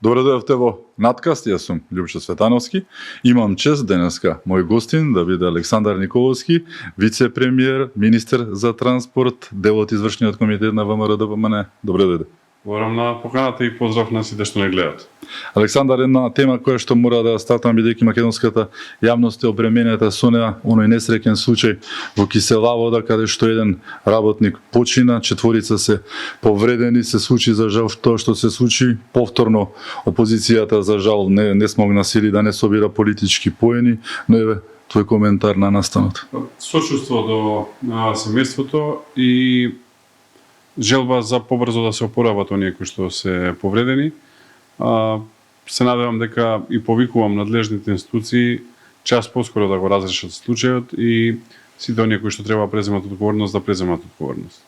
Добре дојавте во Надкаст, јас сум Љупчо Светановски. Имам чест денеска мој гостин да биде Александар Николовски, вице-премиер, министер за транспорт, дел од извршниот комитет на ВМРО-ДПМН. Добре дојде. Благодарам на поканата и поздрав на сите што не гледат. Александар, една тема која што мора да стартам бидејќи македонската јавност е опременета со неа, оној несреќен случај во Киселавода каде што еден работник почина, четворица се повредени, се случи за жал тоа што се случи. Повторно опозицијата за жал не смогна сили да не собира политички поени, но еве твој коментар на настанот. Сочувство до семејството и желба за побрзо да се опорават оние кои што се повредени. Се надевам дека и повикувам надлежните институции час поскоро да го разрешат случајот и сите оние кои што треба да преземат одговорност да преземат одговорност.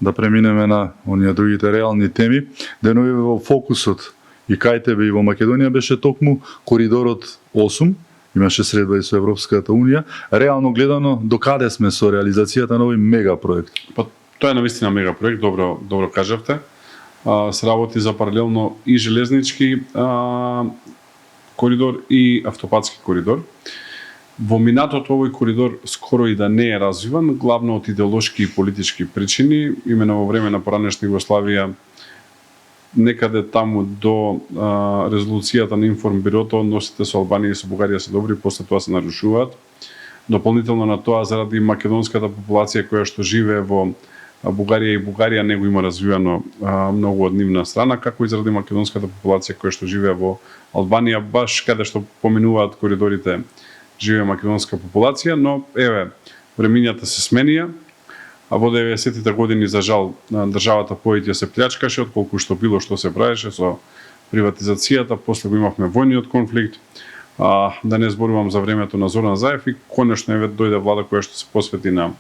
Да преминеме на оние другите реални теми. Денови во фокусот и кај тебе и во Македонија беше токму коридорот 8. Имаше средба и со Европската унија. Реално гледано, докаде сме со реализацијата на овој мега проект? Тоа е навистина мега проект, добро кажавте. Се работи за паралелно и железнички коридор и автопатски коридор. Во минатото овој коридор скоро и да не е развиван, главно од идеолошки и политички причини. Имено во време на поранешна Југославија, некаде таму до резолуцијата на Информбирото, односите со Албанија и со Бугарија се добри, после тоа се нарушуваат. Дополнително на тоа, заради македонската популација која што живее во Бугарија и Бугарија не го има развивано многу од нивна страна, како и заради македонската популација која што живее во Албанија, баш каде што поминуваат коридорите живее македонска популација, но еве времињата се сменија, а во 90-тите години за жал државата повеќе се плячкаше отколку што било што се правеше со приватизацијата, после го имавме војниот конфликт. Да не зборувам за времето на Зоран Заев и конечно еве дојде влада која што се посвети на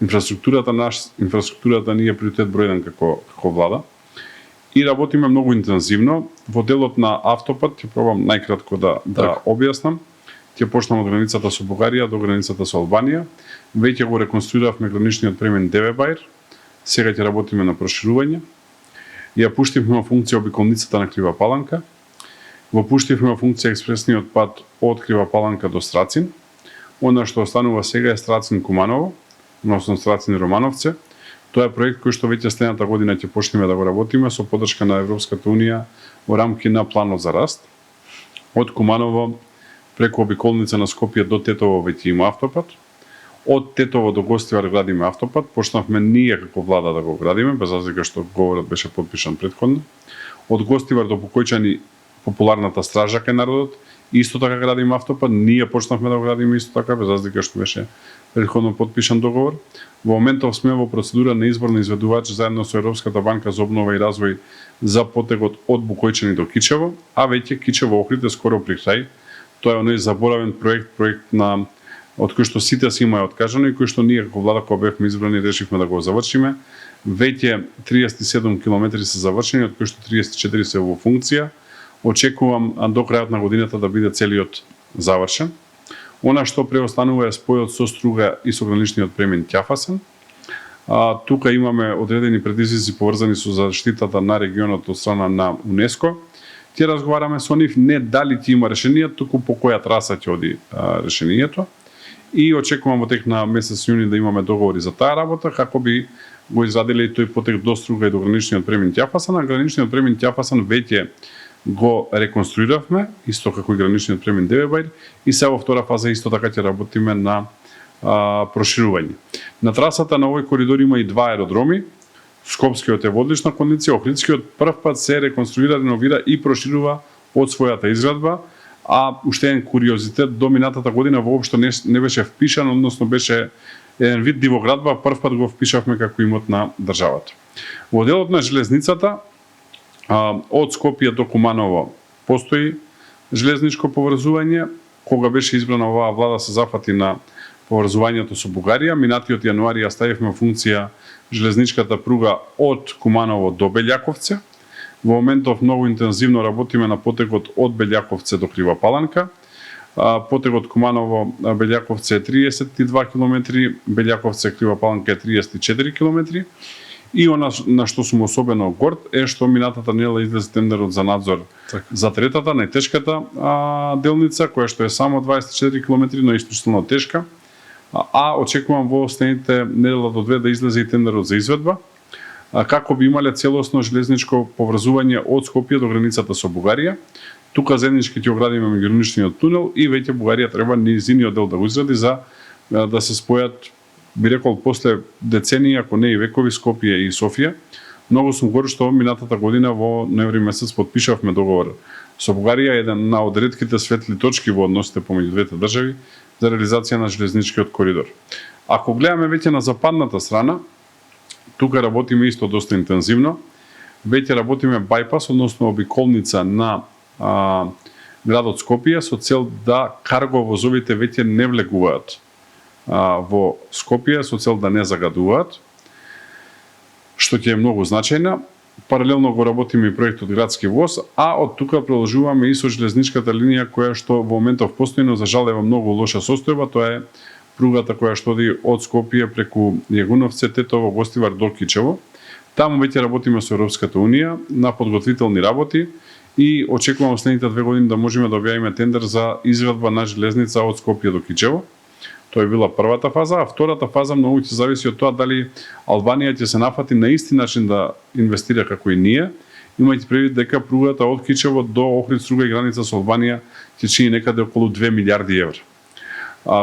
инфраструктурата. Инфраструктурата ни е приоритет број 1 како влада. И работиме многу интензивно. Во делот на автопат, ќе пробам најкратко да објаснам. Ќе почнам од границата со Бугарија до границата со Албанија. Веќе го реконструиравме граничниот премин Девебајр. Сега ќе работиме на проширување. Ја пуштивме во функција обиколницата на Крива Паланка. Во пуштивме во функција експресниот пат од Крива Паланка до Страцин. Она што останува сега е Страцин-Куманово, односно Страцин-Романовце. Тоа е проект кој што веќе следната година ќе почнеме да го работиме со поддршка на Европската унија во рамки на планот за раст. Од Куманово преку обиколница на Скопје до Тетово веќе има автопат. Од Тетово до Гостивар градиме автопат. Почнавме ние како влада да го градиме, без разлика што говорот беше подпишан претходно. Од Гостивар до Покојчани популарната стража кај народот, исто така градиме автопат, ние почнавме да го градиме исто така, без разлика што беше претходно подпишан договор. Во моментов сме во процедура на избор на изведувач заедно со Европската банка за обнова и развој за потегот од Букојчани до Кичево, а веќе Кичево-Охрид е скоро при крај. Тоа е оној заборавен проект на од кој што сите си има откажано и кој што ние како влада кога бевме избрани решивме да го завршиме. Веќе 37 километри се завршени, од кои што 34 се во функција. Очекувам до крајот на годината да биде целиот завршен. Она што преостанува е спојот со Струга и со граничниот премин Ќафасен. Тука имаме одредени предизвици поврзани со заштитата на регионот од страна на УНЕСКО. Ќе разговараме со нив не дали ќе има решение, туку по која траса ќе оди решението. И очекувам во тек на месец јуни да имаме договори за таа работа, како би го израдиле и тој потек до Струга и до граничниот премин Ќафасен. А граничниот премин Ќафасен веќе го реконструиравме, исто како и граничниот премин Девебајр, и сега во втора фаза исто така ќе работиме на проширување. На трасата на овој коридор има и два аеродроми. Скопскиот е во одлична кондиција, Охридскиот прв пат се реконструира, реновира и проширува од својата изградба, а уште еден куриозитет, до минатата година воопшто не беше впишан, односно беше еден вид дивоградба, прв пат го впишавме како имот на државата. Во делот на железницата, од Скопје до Куманово постои железничко поврзување. Кога беше избрана оваа влада се зафати на поврзувањето со Бугарија. Минатиот јануари ја ставивме функција железничката пруга од Куманово до Белјаковце. Во моментов многу интензивно работиме на потегот од Белјаковце до Крива Паланка. Потегот Куманово Белјаковце е 32 км, Белјаковце Крива Паланка е 34 км. И она на што сум особено горд е што минатата недела излезе тендерот за надзор за третата, најтешката делница, која што е само 24 км, но исклучително тешка. А очекувам во следните недела до две да излезе и тендерот за изведба, како би имале целосно железничко поврзување од Скопје до границата со Бугарија. Тука заеднички ќе оградиме меѓуграничниот тунел и веќе Бугарија треба низиниот дел да го изгради за да се спојат, би рекол, после децении, ако не и векови, Скопје и Софија. Многу сум горд што минатата година во ноември месец подпишавме договор со Бугарија, еден од ретките светли точки во односите помеѓу двете држави за реализација на железничкиот коридор. Ако гледаме веќе на западната страна, тука работиме исто доста интензивно. Веќе работиме бајпас, односно обиколница на градот Скопје со цел да карго возовите веќе не влегуваат во Скопје, со цел да не загадуваат, што ќе е многу значајна. Паралелно го работиме и проектот Градски воз, а од тука продолжуваме и со железничката линија која што во моментов постои, но за жал е во многу лоша состојба, тоа е пругата која што оди од Скопје преку Јагуновце, Тетово, Гостивар до Кичево. Таму веќе работиме со Европската унија на подготвителни работи и очекувам следните 2 години да можеме да објавиме тендер за изведба на железница од Скопје до Кичево. Тоа е била првата фаза, а втората фаза многу ќе зависи од тоа дали Албанија ќе се нафати на исти начин да инвестира како и ние, имајќи предвид дека пругата од Кичево до Охрид, Струга и граница со Албанија ќе чини некаде околу 2 милиарди евра.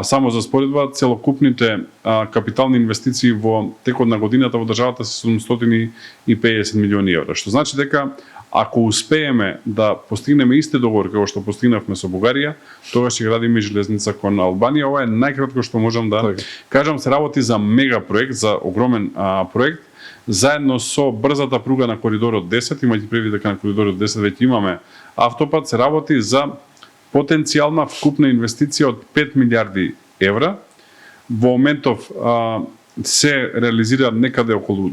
Само за споредба, целокупните капитални инвестиции во текот на годината во државата се 750 милиони евра, што значи дека ако успееме да постигнеме исти договор како што постигнавме со Бугарија, тогаш ќе градиме железница кон Албанија. Ова е најкратко што можам да кажам. Се работи за мега проект, за огромен проект, заедно со брзата пруга на коридорот 10, имајќи предвид дека на коридорот 10 веќе имаме автопат, се работи за потенцијална вкупна инвестиција од 5 милиарди евра. Во моментов се реализира некаде околу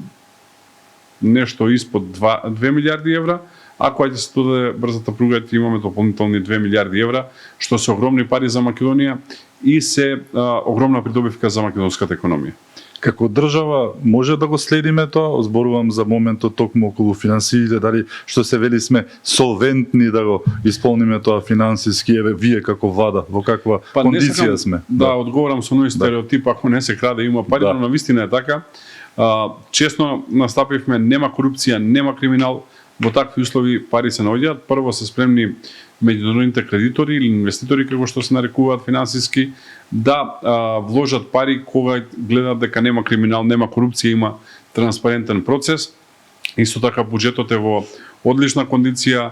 нешто испод 2 милиарди евра, а кога ќе се додаде брзата пруга ќе имаме дополнителни 2 милиарди евра, што се огромни пари за Македонија и се огромна придобивка за македонската економија. Како држава може да го следиме тоа? Зборувам за моментот токму околу финансиите, дали што се вели сме солвентни да го исполниме тоа финансиски, еве вие како влада, во каква кондиција сме? Да, одговорам со ној стереотип, ако не се краде има пари, но навистина е така. Честно настапивме, нема корупција, нема криминал, во такви услови пари се наоѓаат. Прво се спремни меѓународните кредитори или инвеститори, како што се нарекуваат финансиски, да вложат пари кога гледаат дека нема криминал, нема корупција, има транспарентен процес. Исто така буџетот е во одлична кондиција.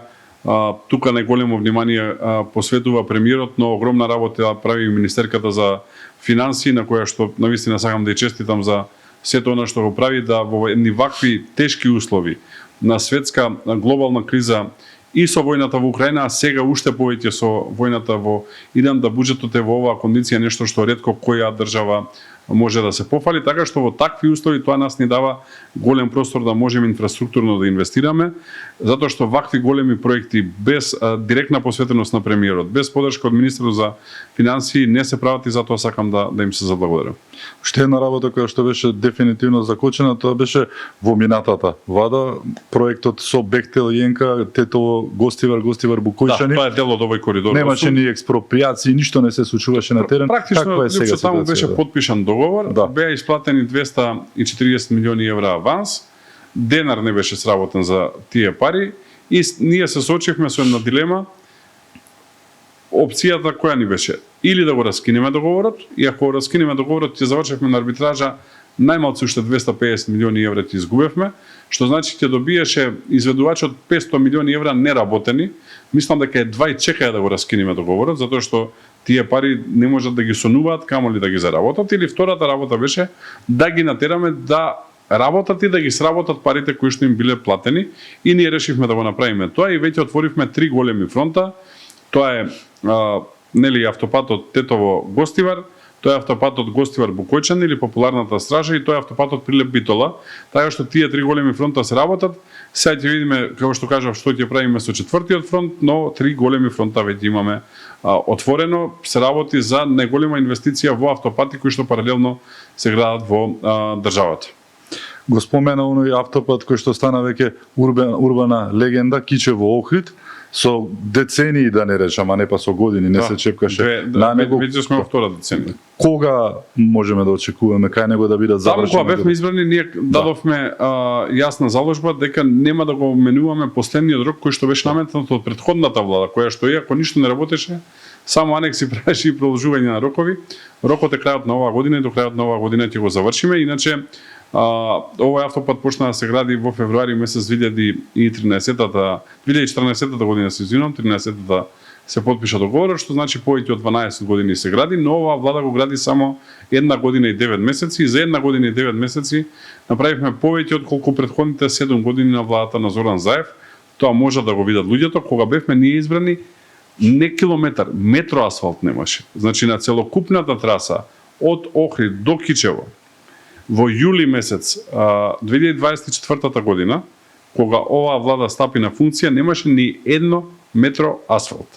Тука најголемо внимание посветува премиерот, но огромна работа прави Министерката за финансии, на која што навистина сакам да ја честитам за сето она што го прави, да во едни вакви тешки услови на светска глобална криза и со војната во Украина, а сега уште повеќе со војната во Иран, да буџетот е во оваа кондиција нешто што ретко која држава може да се пофали, така што во такви услови тоа нас ни дава голем простор да можеме инфраструктурно да инвестираме, затоа што вакви големи проекти без директна посветеност на премиерот, без поддршка од министерот за финансии не се прават и затоа сакам да им се заблагодарам. Уште една работа која што беше дефинитивно закочена, тоа беше во минатата влада, проектот со Бехтел и ЕНК, Тетово, Гостивар, Букојчани. Да, тоа е дел од овој коридор. Немаше ни експроприации, ништо не се случуваше на терен. Практично, лично таму беше подпишан договор, беа исплатени 240 милиони евра аванс, денар не беше сработен за тие пари и ние се соочивме со една дилема. Опцијата која ни беше? Или да го раскинеме договорот, и ако го раскинеме договорот, ќе завршевме на арбитража, најмалку уште 250 милиони евра ќе изгубевме, што значи ќе добиеше изведувачот 500 милиони евра неработени. Мислам дека едва и чекаја да го раскинеме договорот, затоа што тие пари не можат да ги сонуваат, камоли да ги заработат. Или втората работа беше да ги натераме да работат и да ги сработат парите кои што им биле платени, и ние решивме да го направиме тоа и веќе отворивме 3 големи фронта. Тоа е автопатот Тетово-Гостивар, тоа е автопатот Гостивар-Букојчани или популарната стража, и тоа е автопатот Прилеп-Битола, така што тие 3 големи фронта се работат. Сега ќе видиме, како што кажав, што ќе правиме со четвртиот фронт, но 3 големи фронта веќе имаме отворено. Се работи за најголема инвестиција во автопати кои што паралелно се градат во државата. го спомена оној автопат кој што стана веќе урбана легенда, Кичево Охрид, со децении да не речам, а не па со години, не се чепкаше на него. Веќе сме во втора деценија. Кога можеме да очекуваме кај него да бидат завршени? Таму кога бевме избрани, ние дадовме јасна заложба дека нема да го менуваме последниот рок кој што беше наметнат од претходната влада, која што иако ништо не работеше, само анекси правеше и продолжување на рокови. Рокот е крајот на оваа година и до крајот на оваа година ќе го завршиме. Иначе овој автопат почна да се гради во февруари месец 2014 година, се извинувам, 13-та се потпиша договорот, што значи повеќе од 12 години се гради, но оваа влада го гради само 1 година и 9 месеци и за 1 година и 9 месеци направивме повеќе од колку претходните 7 години на владата на Зоран Заев. Тоа може да го видат луѓето, кога бевме ние избрани, не километар, метро асфалт немаше. Значи на целокупната траса од Охрид до Кичево во јули месец 2024 година, кога оваа влада стапи на функција, немаше ни едно метро асфалт.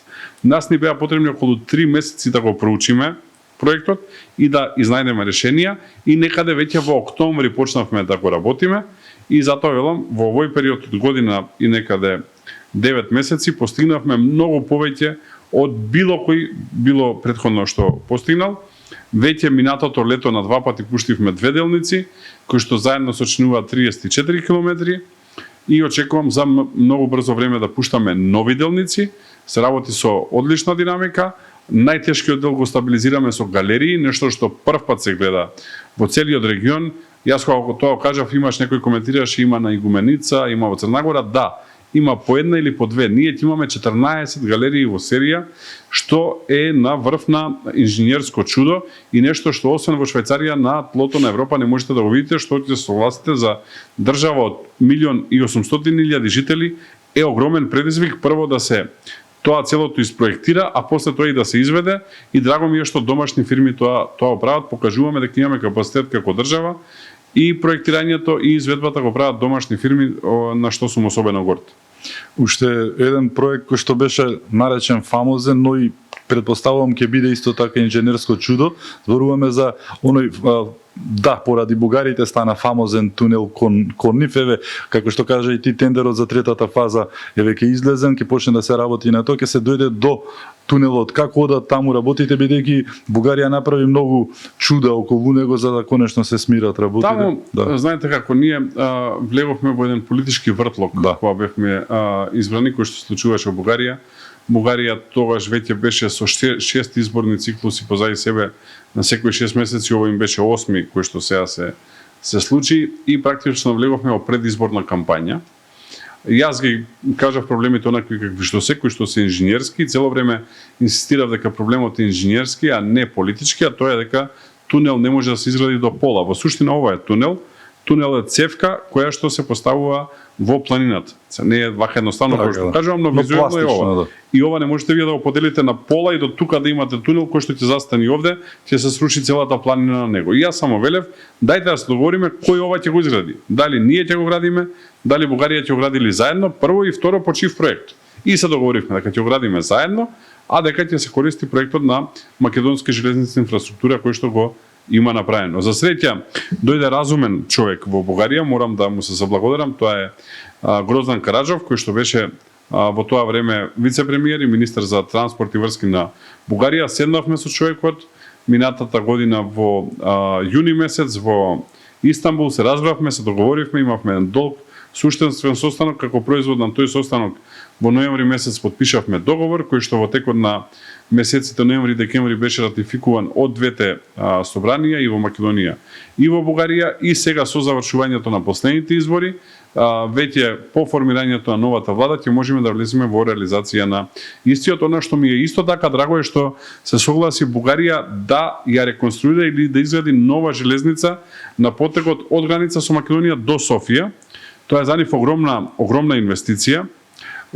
Нас ни беа потребни околу 3 месеци да го проучиме проектот и да изнајдеме решенија и некаде веќе во октомври почнавме да го работиме и затоа велам во овој период од година и некаде 9 месеци постигнавме многу повеќе од било кој било претходно што постигнал. Веќе минатото лето на 2 пати пуштивме 2 делници, кои што заедно сочинуваат 34 километри и очекувам за многу брзо време да пуштаме нови делници. Се работи со одлична динамика. Најтешкиот дел го стабилизираме со галерии, нешто што прв пат се гледа во целиот регион. Јас кога тоа кажав, имаш некој коментираше, има на Игуменица, има во Црнагора, да. Има по една или по две. Ние имаме 14 галерии во серија, што е на врв на инженерско чудо и нешто што освен во Швајцарија на тлото на Европа не можете да го видите, што ќе се согласите за држава од 1.800.000 жители е огромен предизвик прво да се тоа целото испроектира, а после тоа и да се изведе и драго ми е што домашни фирми тоа прават, покажуваме дека имаме капацитет како држава и проектирањето и изведбата го прават домашни фирми, на што сум особено горд. Уште еден проект кој што беше наречен фамозен, но и предпоставувам ќе биде исто така инженерско чудо. Зборуваме за оној поради бугарите стана фамозен тунел кон нив, како што кажа и ти, тендерот за третата фаза е веќе излезен, ќе почне да се работи на тоа, ќе се дојде до тунелот. Како одат таму работите, бидејќи Бугарија направи многу чуда околу него за да конечно се смират работите. Таму, знаете како, ние влеговме во еден политички вртлок кога бевме избрани, кој што се случуваше во Бугарија. Бугарија тогаш веќе беше со 6 изборни циклуси позади себе на секој 6 месеци, ово им беше 8 кој што сега се случи и практично влеговме во предизборна кампања. Јас ги кажав проблемите онакви какви што се, кои што се инженерски, и цело време инсистирав дека проблемот е инженерски, а не политички, а тоа е дека тунел не може да се изгради до пола. Во суштина ова е тунел. Тунел е цевка која што се поставува во планината. Не е вака едноставно како што кажувам, но визуелно е ова. И ова не можете вие да го поделите на пола и до тука да имате тунел кој што ќе застани овде, ќе се сруши целата планина на него. И јас само велев, дајте да се договориме кој ова ќе го изгради. Дали ние ќе го градиме, дали Бугарија ќе го градили заедно, прво и второ по чив проект. И се договоривме дека ќе го градиме заедно, а дека ќе се користи проектот на Македонски железници инфраструктура кој што го има направено. За среќа, дојде разумен човек во Бугарија, морам да му се заблагодарам, тоа е Гроздан Караджов, кој што беше во тоа време вице-премиер и министер за транспорт и врски на Бугарија. Седнавме со човекот минатата година во јуни месец во Истанбул, се разбравме, се договоривме, имавме еден долг суштенствен состанок, како производ на тој состанок во ноември месец подпишавме договор кој што во текот на месеците ноември и декември беше ратификуван од двете собранија и во Македонија и во Бугарија, и сега со завршувањето на последните избори, веќе по формирањето на новата влада ќе можеме да влеземе во реализација на истиот. Она што ми е исто така драго е што се согласи Бугарија да ја реконструира или да изгради нова железница на потекот од граница со Македонија до Софија. Тоа е за нив огромна инвестиција.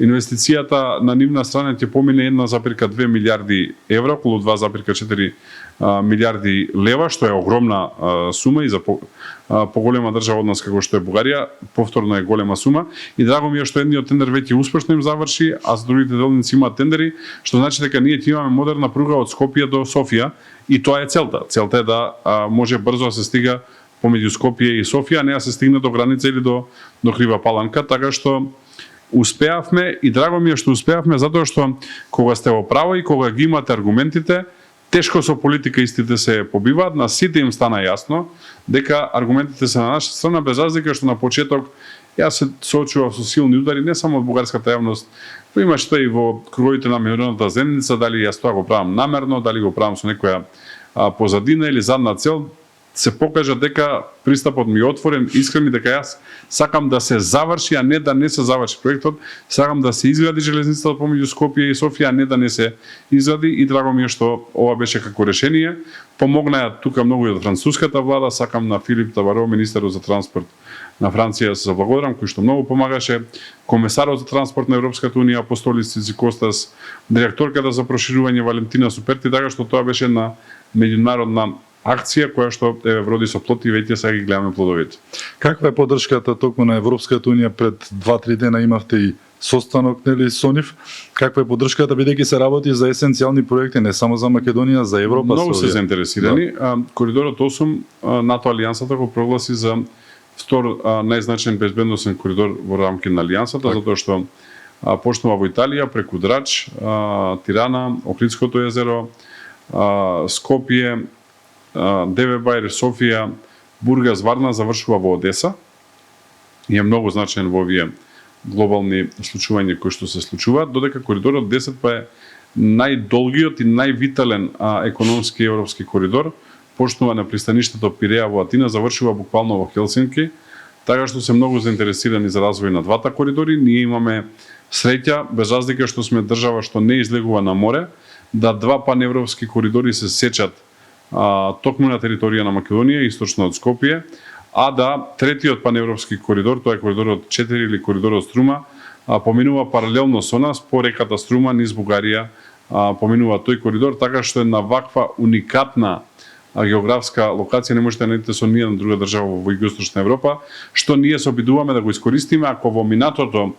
Инвестицијата на нивна страна ќе помине 1,2 милиарди евра, околу 2,4 милиарди лева, што е огромна сума и за поголема држава од нас како што е Бугарија, повторно е голема сума. И драго ми е што едниот тендер веќе успешно им заврши, а за другите делници имаат тендери, што значи дека ние ќе имаме модерна пруга од Скопје до Софија и тоа е целта. Целта е да може брзо да се стига помеѓу Скопје и Софија, не да се стигне до граница или до Крива Паланка, така што успеавме и драго ми е што успеавме затоа што кога сте во право и кога ги имате аргументите, тешко со политика истите се побиваат, на сите им стана јасно дека аргументите се на наша страна, без разлика што на почеток јас се соочував со силни удари не само од бугарската јавност, но имаше тоа и во круговите на меѓународната заедница, дали јас тоа го правам намерно, дали го правам со некоја позадина или задна цел, се покажа дека пристапот ми е отворен, искрен и дека јас сакам да се заврши, а не да не се заврши проектот, сакам да се изгради железницата помеѓу Скопје и Софија, а не да не се изгради, и драго ми е што ова беше како решение. Помогна тука многу и од француската влада, сакам на Филип Табаро, министерот за транспорт на Франција, се заблагодарам, кој што многу помагаше, комесарот за транспорт на Европската унија Апостолис Цицикостас, директорката за проширување Валентина Суперти, така што тоа беше една меѓународна акција која што вроди со плод и веќе сега ги гледаме плодовите. Каква е поддршката токму на Европската унија? Пред 2-3 дена имавте и состанок, нели, со нив. Каква е поддршката, бидејќи се работи за есенцијални проекти не само за Македонија, за Европа? Многу се заинтересирани. Да. Коридорот 8 НАТО Алијансата го прогласи за втор најзначаен безбедносен коридор во рамки на Алијансата, так, затоа што почнува во Италија преку Драч, Тирана, Охридското езеро, Скопје, Девебајр, Софија, Бургас, Варна, завршува во Одеса. И е многу значаен во овие глобални случувања кои што се случуваат, додека коридорот 10 па е најдолгиот и највитален економски европски коридор, почнува на пристаништето Пиреа во Атина, завршува буквално во Хелсинки, така што се многу заинтересирани за развој на двата коридори. Ние имаме среќа, без разлика што сме држава што не излегува на море, да два паневропски коридори се сечат токму на територија на Македонија, источно од Скопје, а да третиот паневропски коридор, тоа е коридорот 4 или коридорот Струма, поминува паралелно со нас по реката Струма низ Бугарија, поминува тој коридор, така што е на ваква уникатна географска локација не можете да најдете со ниједна друга држава во Југоисточна Европа, што ние се обидуваме да го искористиме. Ако во минатото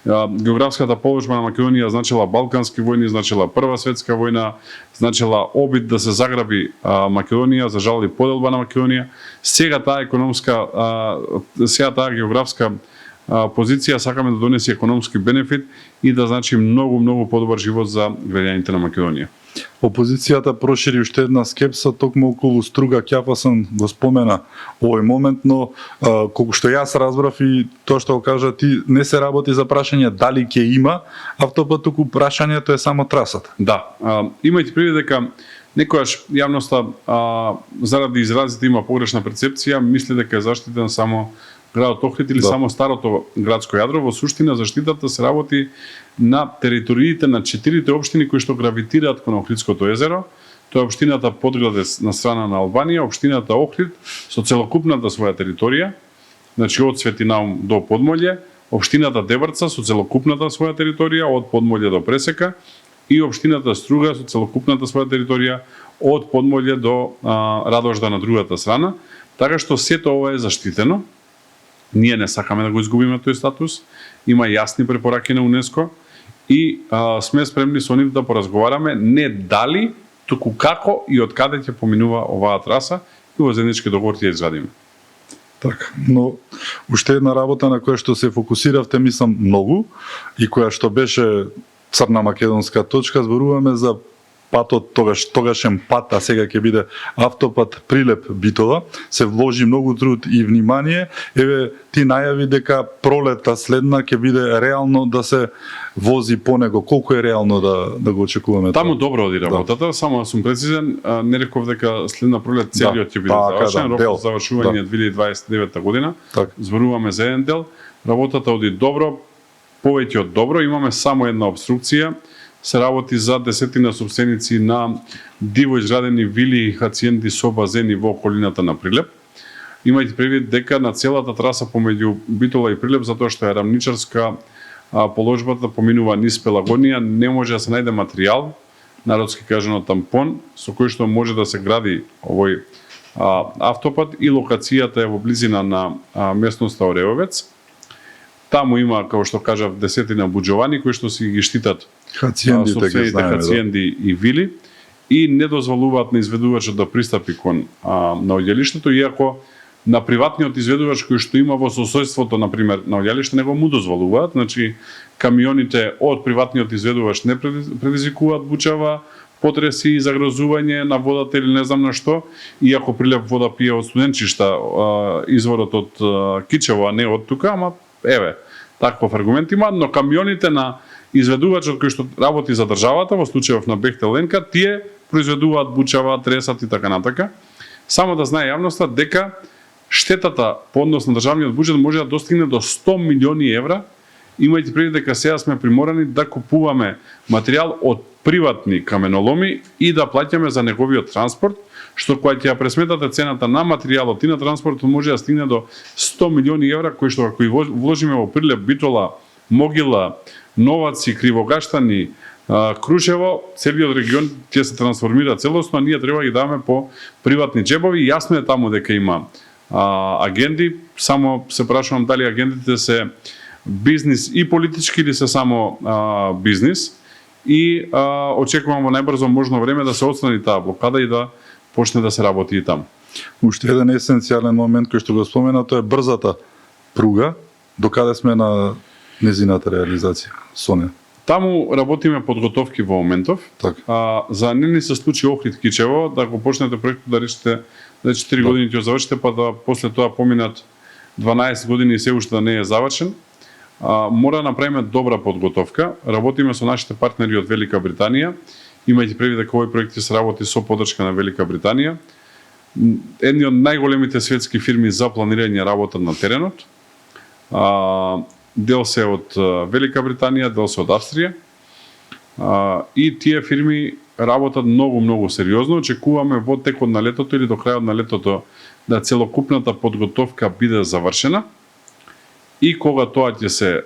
географската положба на Македонија значила балкански војни, значила Прва светска војна, значила обид да се заграби Македонија, за жал и поделба на Македонија, сега таа географска позиција сакаме да донеси економски бенефит и да значи многу подобар живот за граѓаните на Македонија. Опозицијата прошири уште една скепса токму околу Струга Ќапасон, го спомена овој момент, но колку што јас разбрав и тоа што го кажа ти, не се работи за прашање дали ќе има автопат, туку прашањето е само трасата. Да, имајте предвид дека некојаш јавноста заради изразите има погрешна перцепција, мисли дека е заштитен само градот Охрид или само старото градско јадро. Во суштина заштитата се работи на териториите на 4 општини кои што гравитираат кон Охридското езеро. Тоа е општината Подградец на страна на Албанија, општината Охрид со целокупната своја територија, значи од Светинаум до Подмолје, општината Дебрца со целокупната своја територија од Подмолје до Пресека и општината Струга со целокупната своја територија од Подмолје до Радожда на другата страна. Така што сето ова е заштитено. Ние не сакаме да го изгубиме тој статус. Има јасни препораки на УНЕСКО и сме спремни со нив да поразговараме не дали, туку како и од каде ќе поминува оваа траса и во заеднички договор ќе изградиме. Така, но уште една работа на која што се фокусиравте, мислам, многу и која што беше црна македонска точка, зборуваме за патот, тогашен пат, а сега ќе биде автопат Прилеп-Битола, се вложи многу труд и внимание. Еве, ти најави дека пролета следна ќе биде реално да се вози по него. Колку е реално да го очекуваме? Таму добро оди работата, само да сум прецизен, не реков дека следна пролет целиот ќе биде завршен, рокот за завршување 2029 година. Так. Зборуваме за еден дел, работата оди добро, повеќе од добро, имаме само една обструкција. Се работи за десетина собственици на диво изградени вили и хациенди со базени во околината на Прилеп. Имајте предвид дека на целата траса помеѓу Битола и Прилеп, затоа што е рамничарска положбата, поминува низ Пелагонија, не може да се најде материјал, народски кажано тампон, со кој што може да се гради овој автопат, и локацијата е во близина на местноста Ореовец. Таму има, како што кажав, десетина буџовани кои што си ги штитат собствените хациенди и вили и не дозволуваат на изведувачот да пристапи кон наоѓалиштето, иако на приватниот изведувач кој што има во соседството, например, на одјалиште, него му дозволуваат, значи камионите од приватниот изведувач не предизвикуваат бучава, потреси и загрозување на водата или не знам на што, иако прилеп вода пие од студенчишта, изворот од Кичево, а не од тука, ама еве, таков аргумент има, но камионите на изведувачот кој што работи за државата, во случајов на Бехтел Ленка, тие произведуваат бучава, тресат и така натака. Само да знае јавноста дека штетата по однос на државниот буџет може да достигне до 100 милиони евра, имајќи предвид дека сега сме приморани да купуваме материјал од приватни каменоломи и да плаќаме за неговиот транспорт, што кога ќе ја пресметате цената на материјалот и на транспортот може да стигне до 100 милиони евра, кои што ако ја вложиме во Прилеп, Битола, Могила, Новаци, Кривогаштани, Крушево, целиот регион ќе се трансформира целосно, а ние треба да ги даваме по приватни джебови. Јасно е таму дека има агенди, само се прашувам дали агендите се бизнис и политички или се само бизнис, и очекувам во најбрзо можно време да се отстрани таа блокада и да почне да се работи и таму. Уште еден есенцијален момент кој што го спомена, тоа е брзата пруга, докаде сме на незината реализација со неа. Таму работиме подготовки во моментов. Так. За не ни се случи Охрид Кичево, да го почнете проектот да решите за 4 години ќе завршите, па да после тоа поминат 12 години и се уште да не е завршен. Мора да направиме добра подготовка. Работиме со нашите партнери од Велика Британија, имајќи предвид дека овој проект се работи со поддршка на Велика Британија. Едни од најголемите светски фирми за планирање работа на теренот. Дел се од Велика Британија, дел се од Австрија. И тие фирми работат многу сериозно. Очекуваме во текот на летото или до крајот на летото да целокупната подготовка биде завршена. И кога тоа ќе се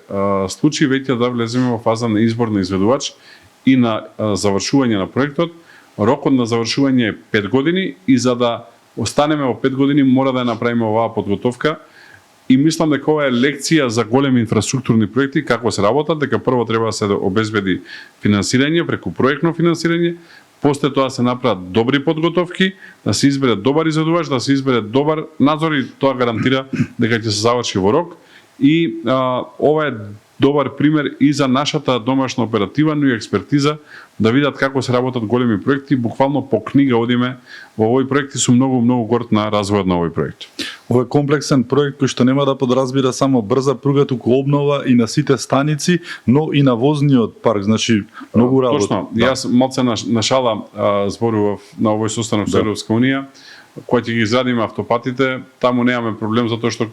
случи, веќе да влеземе во фаза на избор на изведувач и на завршување на проектот. Рокот на завршување е 5 години и за да останеме во 5 години мора да ја направиме оваа подготовка. И мислам дека ова е лекција за големи инфраструктурни проекти, како се работат, дека прво треба да се обезбеди финансирање преку проектно финансирање, после тоа се направат добри подготовки, да се избере добар изведувач, да се избере добар надзор и тоа гарантира дека ќе се заврши во рок. И ова е добар пример и за нашата домашна оператива, но и експертиза, да видат како се работат големи проекти. Буквално по книга одиме во овој проект и сум многу горд на развојот на овој проект. Ова е комплексен проект кој што нема да подразбира само брза пруга, туку обнова и на сите станици, но и на возниот парк, значи многу работа. Точно, јас малце на шала зборував на овој состанок со Европска унија, кој ќе ги изградиме автопатите, таму немаме проблем затоа што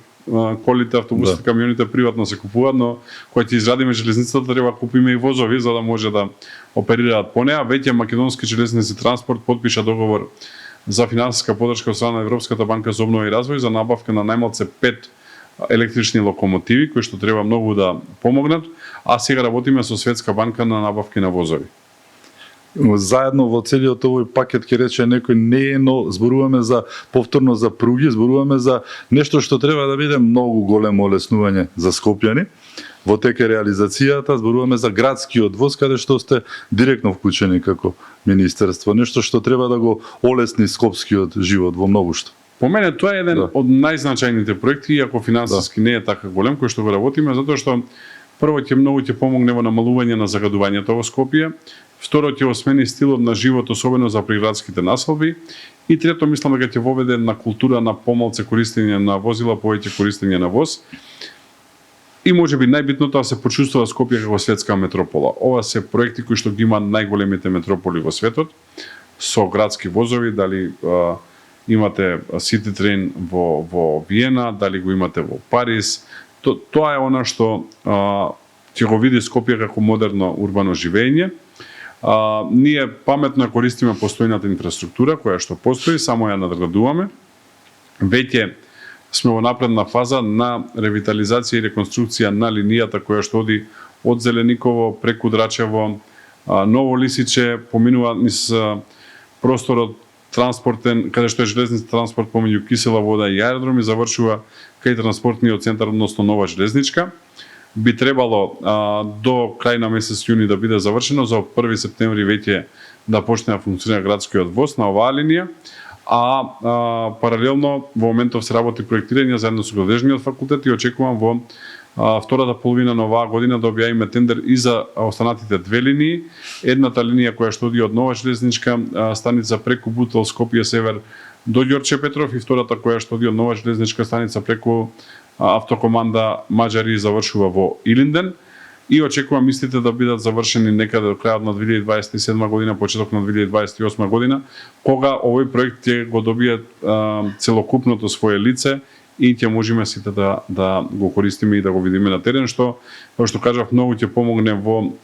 колите, автобусите, камионите приватно се купуваат, но кога ќе изградиме железницата треба да купиме и возови за да може да оперираат по неа. Веќе Македонски железници транспорт подпиша договор за финансиска поддршка од страна на Европската банка за обнова и развој за набавка на најмалце 5 електрични локомотиви кои што треба многу да помогнат, а сега работиме со Светска банка на набавки на возови. Заедно во целиот овој пакет ќе рече некој не е, но зборуваме за повторно за пруги, зборуваме за нешто што треба да биде многу големо олеснување за скопјани. Во тека реализацијата зборуваме за градскиот воз, каде што сте директно вклучени како министерство, нешто што треба да го олесни скопскиот живот во многушто. По мене тоа е еден од најзначајните проекти, иако финансиски не е така голем, кој што го работиме, затоа што прво ќе многу ќе помогне во намалување на загадувањето во Скопје, второ ќе осмени стилот на живот, особено за приградските населби, и трето мислам дека ќе воведе на култура на помалце користење на возила, повеќе користење на воз. И можеби најбитното да се почувствува Скопје како светска метропола. Ова се проекти кои што ги има најголемите метрополи во светот, со градски возови, дали имате City Train во Виена, дали го имате во Париз. Тоа е она што ќе го види Скопје како модерно урбано живење. Ние паметно користиме постојната инфраструктура која што постои, само ја надградуваме. Веќе сме во напредна фаза на ревитализација и реконструкција на линијата која што оди од Зелениково преку Драчево, Ново Лисиче, поминува низ просторот транспортен, каде што е железница транспорт помеѓу Кисела Вода и аеродром и завршува кај транспортниот центар, односно Нова железничка. Би требало до крај на месец јуни да биде завршено, за 1 септември веќе да почне да функционира градскиот воз на оваа линија, паралелно во моментов се работи проектирање заедно со градежниот факултет и очекувам во втората половина на оваа година да објавиме тендер и за останатите две линии. Едната линија која што оди од Нова железничка станица преку Бутел, Скопје север до Ѓорче Петров и втората која што оди од Нова железничка станица преку автокоманда Маđари завршува во Илинден. И очекувам истите да бидат завршени некаде до крајот на 2027 година, почеток на 2028 година, кога овој проект ќе го добие целокупното свое лице и ќе можеме сите да го користиме и да го видиме на терен, што, како што кажав, многу ќе помогне во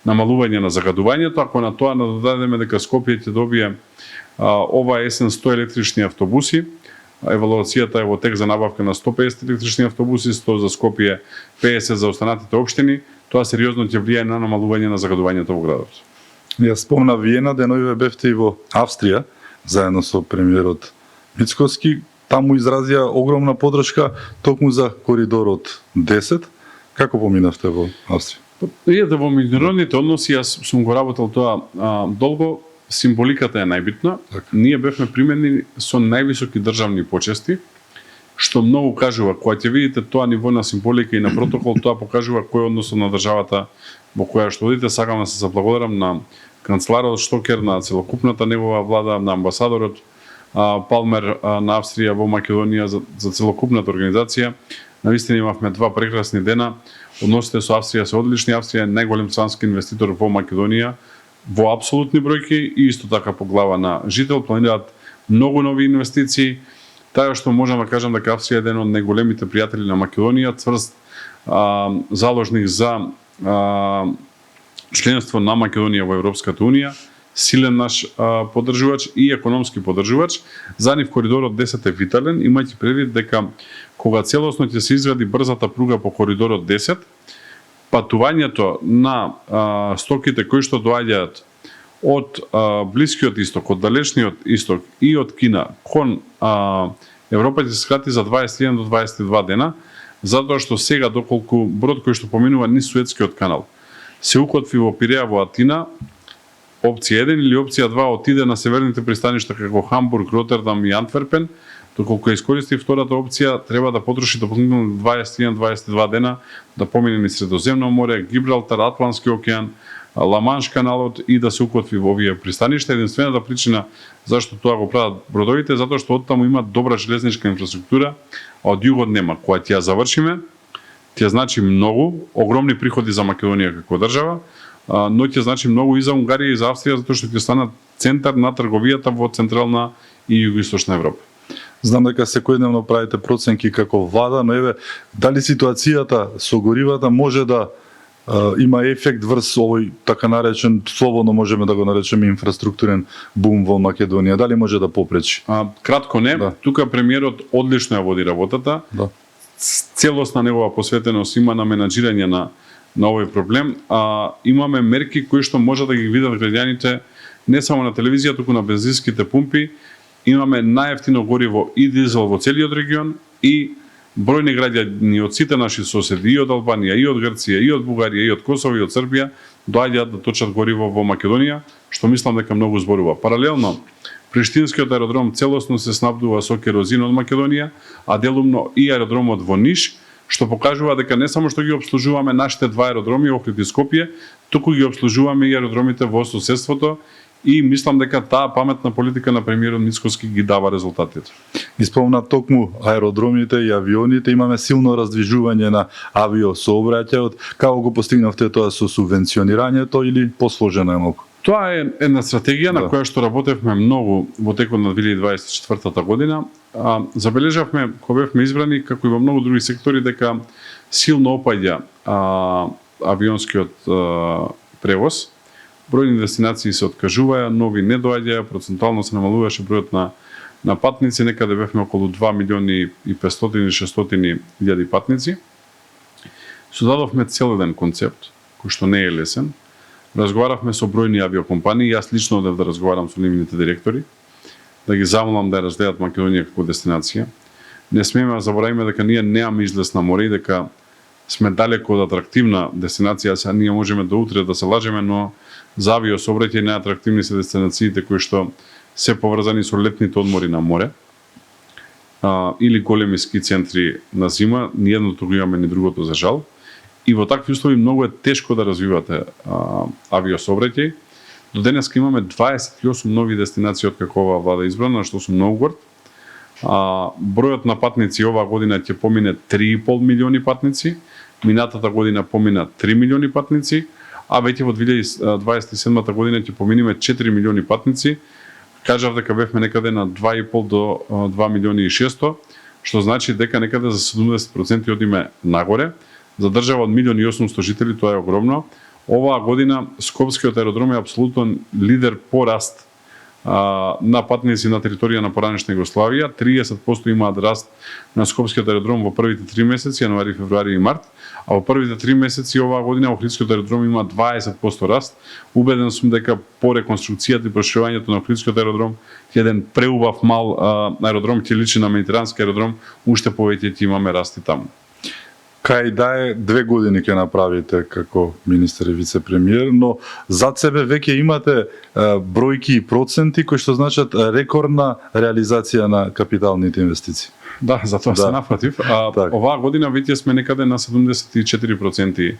намалување на загадувањето. Ако на тоа надодадеме дека Скопје ќе добие ова есен 100 електрични автобуси, евалуацијата е во тек за набавка на 150 електрични автобуси, 100 за Скопје, 50 за останатите општини, тоа сериозно ќе влијае на намалување на загадувањето во градот. Ја спомна Виена, деновиве бевте и во Австрија, заедно со премиерот Мицкоски. Таму изразија огромна поддршка токму за коридорот 10. Како поминавте во Австрија? Иде во меѓународните односи, јас сум го работел тоа долго. Символиката е најбитна. Ние бевме примени со највисоки државни почести, што многу кажува. Кога ќе видите тоа ниво на символика и на протокол, тоа покажува кој е односот на државата во која што одите. Сакам да се заблагодарам на канцеларот Штокер, на целокупната негова влада, на амбасадорот Палмер на Австрија во Македонија за целокупната организација. Навистина имавме два прекрасни дена. Односите со Австрија се одлични. Австрија е најголем странски инвеститор во Македонија во апсолутни бројки и исто така по глава на жител. Планираат многу нови инвестиции. Таа што можам да кажам дека Австрија е еден од најголемите пријатели на Македонија, цврст заложник за членство на Македонија во Европската унија, силен наш поддржувач и економски поддржувач. За нив коридорот 10 е витален, имајќи предвид дека кога целосно ќе се изгради брзата пруга по коридорот 10, патувањето на стоките кои што доаѓаат од Блискиот исток, од Далечниот исток и од Кина кон Европа ќе се скрати за 21 до 22 дена, затоа што сега доколку брод кој што поминува низ Суетскиот канал се укотви во Пиреа во Атина, опција 1 или опција 2 отиде на северните пристаништа како Хамбург, Ротердам и Антверпен, доколку искористи втората опција, треба да потроши дополнително 21-22 дена да помине низ Средоземно море, Гибралтар, Атлантски океан, Ла-Манш каналот и да се укотви во овие пристаништа. Единствената причина зашто тоа го прават бродовите, затоа што оттаму има добра железничка инфраструктура, а од југот нема. Кога ќе ја завршиме, ќе значи многу, огромни приходи за Македонија како држава, но ќе значи многу и за Унгарија и за Австрија, затоа што ќе станат центар на трговијата во Централна и Југоисточна Европа. Знам дека секојдневно правите проценки како влада, но еве, дали ситуацијата со горивата може да има ефект врз овој така наречен, слободно можеме да го наречеме инфраструктурен бум во Македонија, дали може да попречи? Кратко не, да. Тука премиерот одлично ја води работата. Да. Целосна негова посветеност има на менаџирање на овој проблем. Имаме мерки кои што може да ги видат граѓаните не само на телевизија, туку на бензинските пумпи. Имаме најевтино гориво и дизел во целиот регион и бројни граѓани од сите наши соседи, и од Албанија, и од Грција, и од Бугарија, и од Косово, и од Србија, доаѓаат да точат гориво во Македонија, што мислам дека многу зборува. Паралелно, Приштинскиот аеродром целосно се снабдува со керозин од Македонија, а делумно и аеродромот во Ниш, што покажува дека не само што ги обслужуваме нашите два аеродроми, Охрид и Скопје, туку ги обслужуваме и аеродромите во соседството, и мислам дека таа паметна политика на премиерот Мицкоски ги дава резултатите. Испомна токму аеродромите и авионите, имаме силно раздвижување на авиосообраќајот. Како го постигнавте тоа со субвенционирањето или посложено е малку? Тоа е една стратегија на која што работевме многу во текот на 2024 година. Забележавме, кога бевме избрани, како и во многу други сектори, дека силно опаѓа авионскиот превоз. Бројни дестинации се откажуваа, нови не доаѓаја, процентуално се намалуваше бројот на патници, некаде бевме околу 2 милиони и 500-600 илјади патници. Создадовме целоден концепт, кој што не е лесен. Разговаравме со бројни авиокомпании, јас лично одев да разговарам со нивните директори, да ги замолам да ја разгледат Македонија како дестинација. Не смееме да заборавиме дека ние немаме излез на море и дека сме далеко од атрактивна дестинација. Сега ние можеме до утре да се лажеме, но за авиосообраќај најатрактивни се дестинациите кои што се поврзани со летните одмори на море, или големи ски центри на зима, ни едното го имаме, ни другото за жал. И во такви услови многу е тешко да развивате авиосообраќај. До денеска имаме 28 нови дестинации од како оваа влада избрана, што сум многу горд. Бројот на патници оваа година ќе помине 3,5 милиони патници, минатата година помина 3 милиони патници, а веќе во 2027 година ќе поминиме 4 милиони патници. Кажав дека бевме некаде на 2,5 до 2 милиони и 600, што значи дека некаде за 70% одиме нагоре. За држава од 1.800.000 жители тоа е огромно. Оваа година Скопскиот аеродром е апсолутен лидер по раст на патници на територија на поранешна Југославија. 30% имаат раст на Скопскиот аеродром во првите 3 месеци, јануари, февруари и март, а во првите 3 месеци оваа година Охридскиот аеродром има 20% раст. Убеден сум дека по реконструкцијата и проширувањето на Охридскиот аеродром еден преубав мал аеродром ќе личи на Медитерански аеродром, уште повеќе ќе имаме расти таму. Кај да е 2 години ќе направите како министер и вице-премиер, но зад себе веќе имате бројки и проценти кои што значат рекордна реализација на капиталните инвестиции. Да, затоа се напротив. Оваа година веќе сме некаде на 74%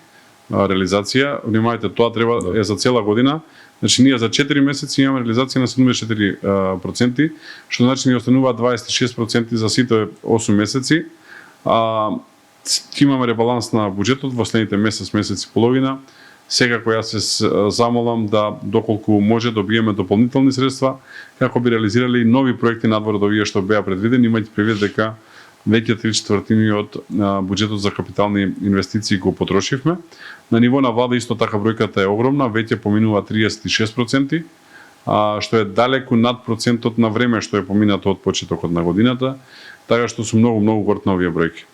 реализација. Внимавајте, тоа треба е за цела година. Значи ние за 4 месеци имаме реализација на 74%, што значи ни останува 26% за сите 8 месеци. Имаме ребаланс на буџетот во следните месеци и половина. Секако јас се замолам да доколку може добиеме дополнителни средства како би реализирали нови проекти надвор од овие што беа предвидени, имајќи предвид дека веќе 3/4 од буџетот за капитални инвестиции го потрошивме. На ниво на влада исто така бројката е огромна, веќе поминува 36%, што е далеку над процентот на време што е поминато од почетокот на годината, така што сум многу горд на овие бројки.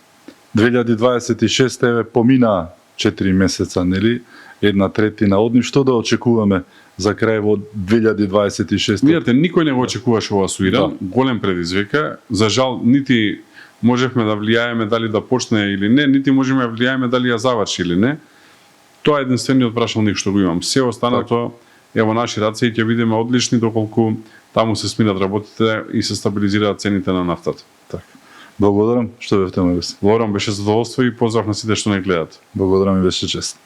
2026 помина 4 месеца, нели? 1/3 од нив. Што да очекуваме за крај во 2026? Видете, никој не го очекуваше ова со Иран, голем предизвика. За жал, нити можевме да влијаеме дали да почне или не, нити можеме да влијаеме дали ја заврши или не. Тоа е единствениот прашалник што го имам. Се останато е во наши раце и ќе бидеме одлични доколку таму се смират работите и се стабилизираат цените на нафтата. Така. Благодарам што бевте мој гост. Благодарам, беше задоволство и поздрав на сите што не гледат. Благодарам и беше чест.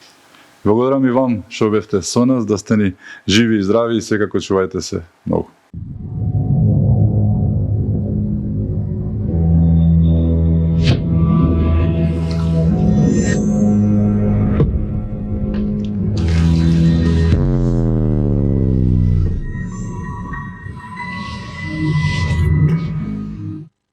Благодарам и вам што бевте со нас, да сте ни живи и здрави и секако чувајте се многу.